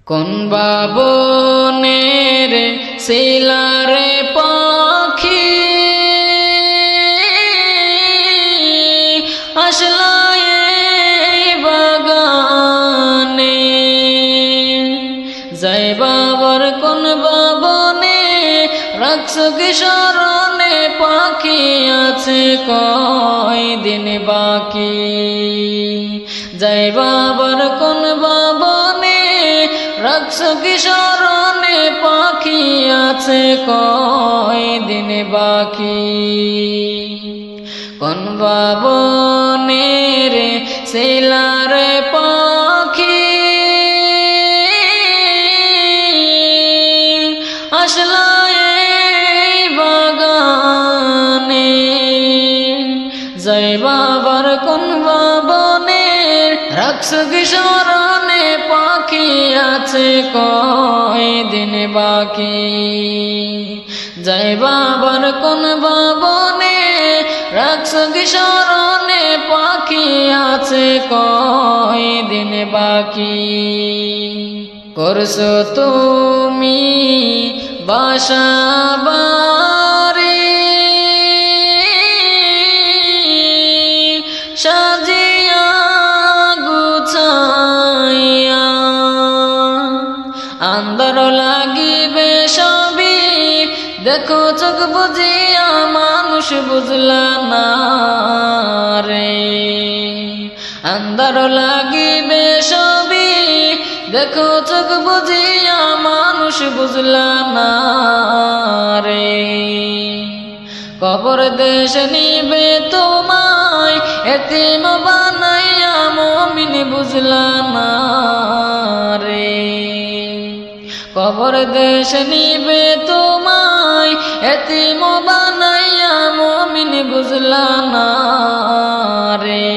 কোন বাবনের শিলারে পাখি আসলা এই বাগানে, জয় বাবার কোন বাবনে রাখছো কি স্মরণে, পাখি আছে কয়দিন বাকি। জয় বাবার কোন বাবনে রাখছো কি স্মরণে, পাখি আছে কয়দিন বাকি। কোন বাবনের শিলারে পাখি আসলা এই বাগানে, জয় বাবার কোন বাবনের রাখছো কি স্মরণে, পাখি আছে কয়দিন বাকি। জয় বাবার কোন বাবনে রাখছো কি স্মরণে, পাখি আছে কয়দিন বাকি। করছো তুমি বাসা বাড়ি সাজিয়া গুছাইয়া, আন্দার লাগিবে সবই দেখো চোখ বুঝিয়া, মানুষ বুঝলা না রে। আন্দার লাগিবে সবই দেখো চোখ বুঝিয়া, মানুষ বুঝলা না রে। কবর দেশ নিবে তোমায় এতিম বানাইয়া, মুমিন বুঝলা না রে। কবর দেশ নিবে তোমায় এতিম বানাইয়া, মুমিন বুঝলা না রে।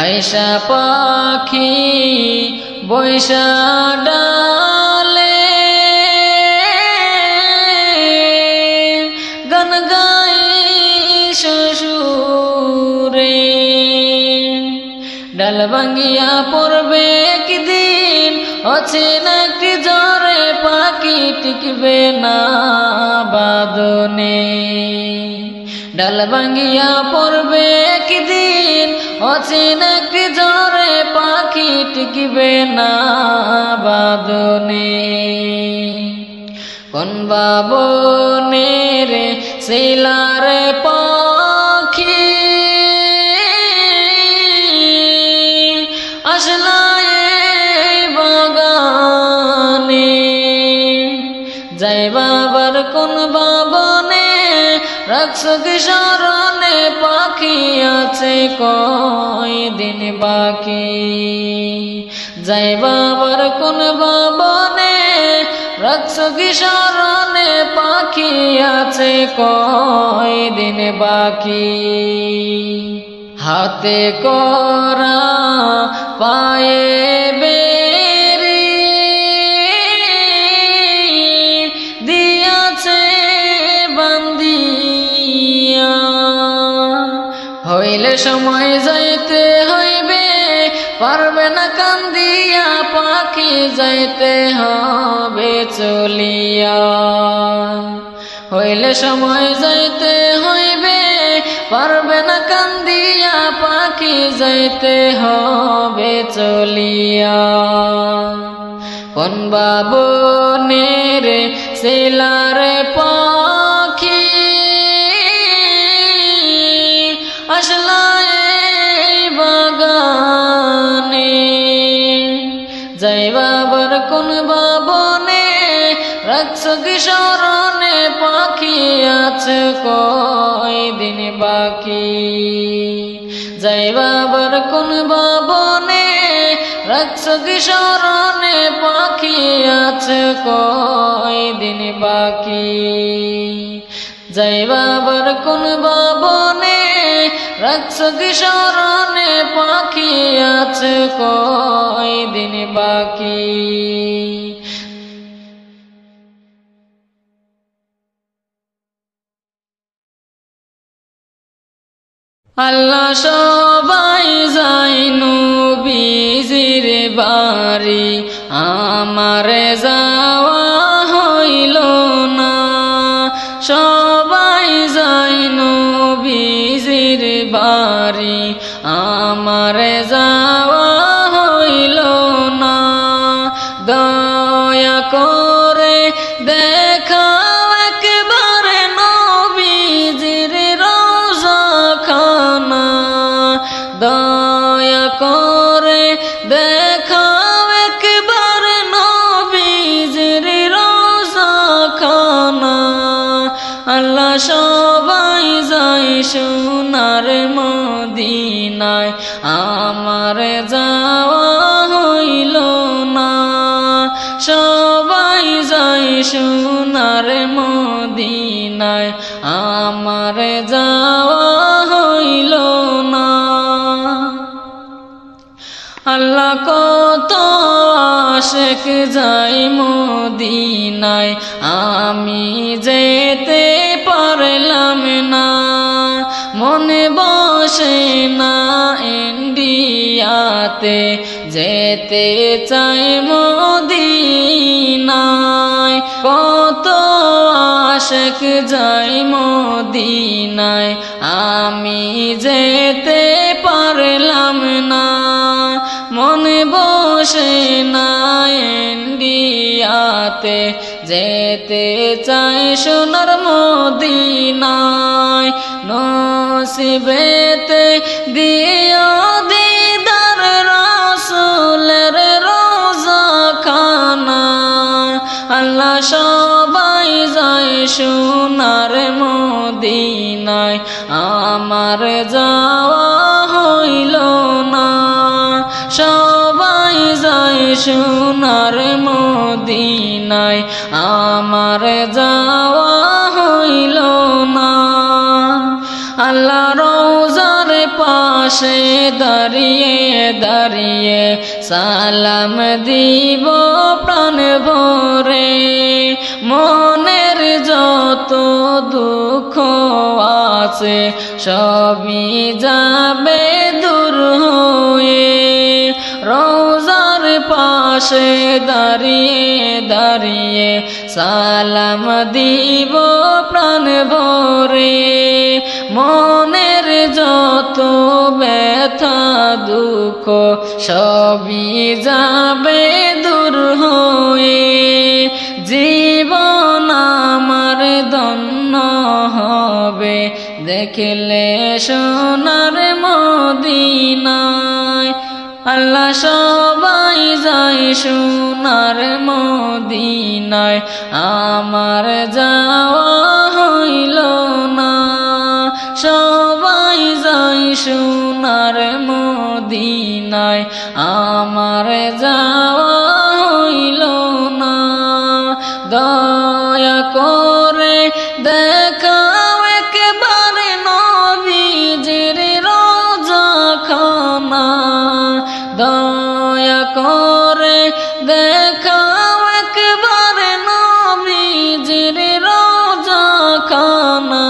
আয়শা পাখি বৈশা ডালে গান গাই শ্বশুরে, ডাল ভাঙ্গিয়া পড়বে একদিন অচেনা একটি ঝড়ে, পাখি টিকবে না বাদনে। ডাল ভাঙ্গিয়া পড়বে একদিন অচেনা একটি ঝড়ে, পাখি টিকবে না বাদনে। কোন বাবনের শিলারে পাখি আসলা এই বাগানে, জয় বাবার কোন বাবনে রাখছো কি স্মরণে, পাখি আছে কয়দিন বাকি। জয় বাবার কোন বাবনে রাখছো কি স্মরণে, পাখি আছে কয়দিন বাকি। হাতে করা পায়ে বেরি দিয়াছে বান্দিয়া, হইলে সময় যাইতে হইবে পারবে না কান্দিয়া, পাখি যাইতে হবে চলিয়া। হইলে সময় যাইতে হইবে পারবে না কান্দিয়া, পাখি যাইতে হবে চলিয়া। কোন বাবনের শিলারে পাখি আসলা এই বাগানে, জয় বাবার কোন বাবনে রাখছো কি স্মরণে, পাখি আছে কয়দিন বাকি। জয় বাবার কোন বাবনে রাখছো কি স্মরণে, পাখি আছে কয়দিন বাকি। জয় বাবার কোন বাবনে রাখছো কি স্মরণে, পাখি আছে কয়দিন বাকি। আল্লাহ সবাই যায় নবীজির বাড়ি আমার যাওয়া হইল না। সবাই যায় নবীজির বাড়ি আমার যাওয়া হইল না। দয়া করে দেখাও একবারে নবীজির রওজা খানা। দয়া করে দেখাও একবারে নবীজির রওজা খানা। আল্লাহ সবাই যায় সোনার মদিনায় আমার যাওয়া হইল না। সবাই যায় সোনার মদিনায় আমার যাওয়া হইল না। আল্লাহ কত আশিক যায় মদিনায় আমি যেতে পারলাম না। মনে বসে না ইন্ডিয়াতে যেতে চাই মদিনায়। কত আশিক যায় মদিনায় আমি যেতে পারলাম না। মনে বসে না ইন্ডিয়াতে যেতে চাই সোনার মদিনায়। নসিবেতে দিও দিদার রাসূলের রওজা খানা। আল্লাহ সবাই যায় সোনার মদিনায় আমার যাওয়া হইল না। সবাই যায় সোনার মদিনায় আমার যাওয়া হইল না। আল্লাহ রওজার পাশে দাঁড়িয়ে দাঁড়িয়ে সালাম দিব প্রাণ ভরে। মনের যত দুঃখ আছে সবই যাবে দূর হয়ে। রওজার পাশে দাঁড়িয়ে দাঁড়িয়ে সালাম দিব প্রাণ ভরে। মনের যত ব্যথা দুঃখ সবই যাবে দূর হয়ে। জীবন আমার ধন্য হবে দেখলে সোনার মদিনায়। আল্লাহ সবাই যায় সোনার মদিনায় আমার যাওয়া হইল না। সবাই যায় সোনার মদিনায় আমার যাওয়া হইল না। দয়া করে দেখাও একবারে নবীজির রওজা খানা। দয়া করে দেখাও একবারে নবীজির রওজা খানা।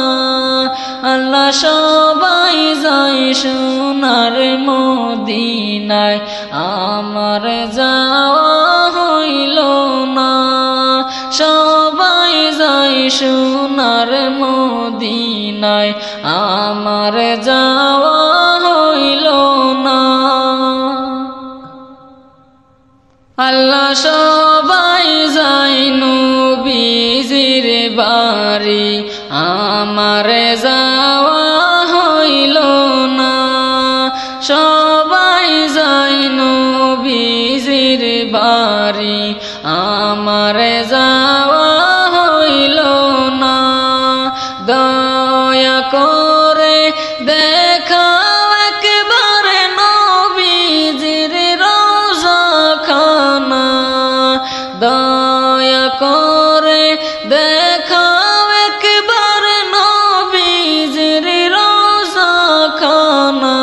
আল্লাহ সবাই যায় সোনার মদিনায় আমার যাওয়া হইল না। সবাই যায় সোনার মদিনায় আমার যাওয়া হইল না। আল্লাহ সবাই যায় নবীজির বাড়ি আমার যাওয়া হইল না। সবাই যায় নবীজির বাড়ি আমার যাওয়া হইল না। দয়া করে দেখাও একবারে নবীজির রওজা খানা। দয়া করে দেখাও একবারে নবীজির রওজা খানা।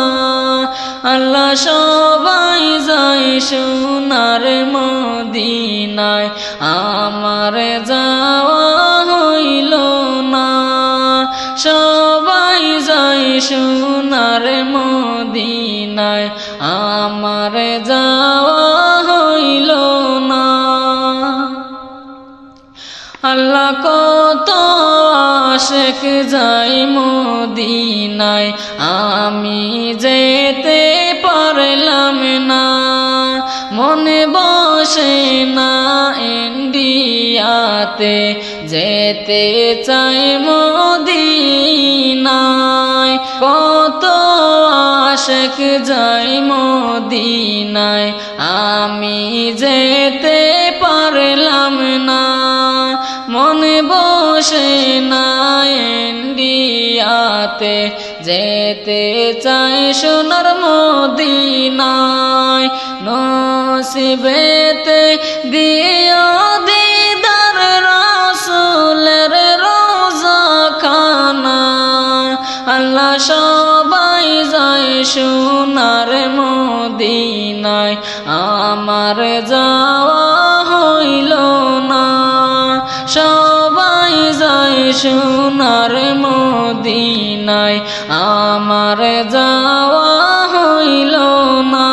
আল্লাহ সবাই যায় সোনার মদিনায় আমার যাওয়া হইল না। সবাই যায় সোনার মদিনায় আমার যাওয়া আল্লাহ কত আশিক যায় মদিনায়, আমি যেতে পারলাম না। মনে বসে না ইন্ডিয়াতে, যেতে চাই মদিনায়। কত আশিক যায় মদিনায়, আমি যেতে পারলাম না। মনে বসে না ইন্ডিয়াতে, যেতে চাই সোনার মদিনায়। নসিবেতে দিও দিদার রাসূলের রওজা খানা। আল্লাহ সবাই যায় সোনার মদিনায়, আমার যাওয়া হইল না। সবাই যায় সোনার মদিনায়, আমার যাওয়া হইল না।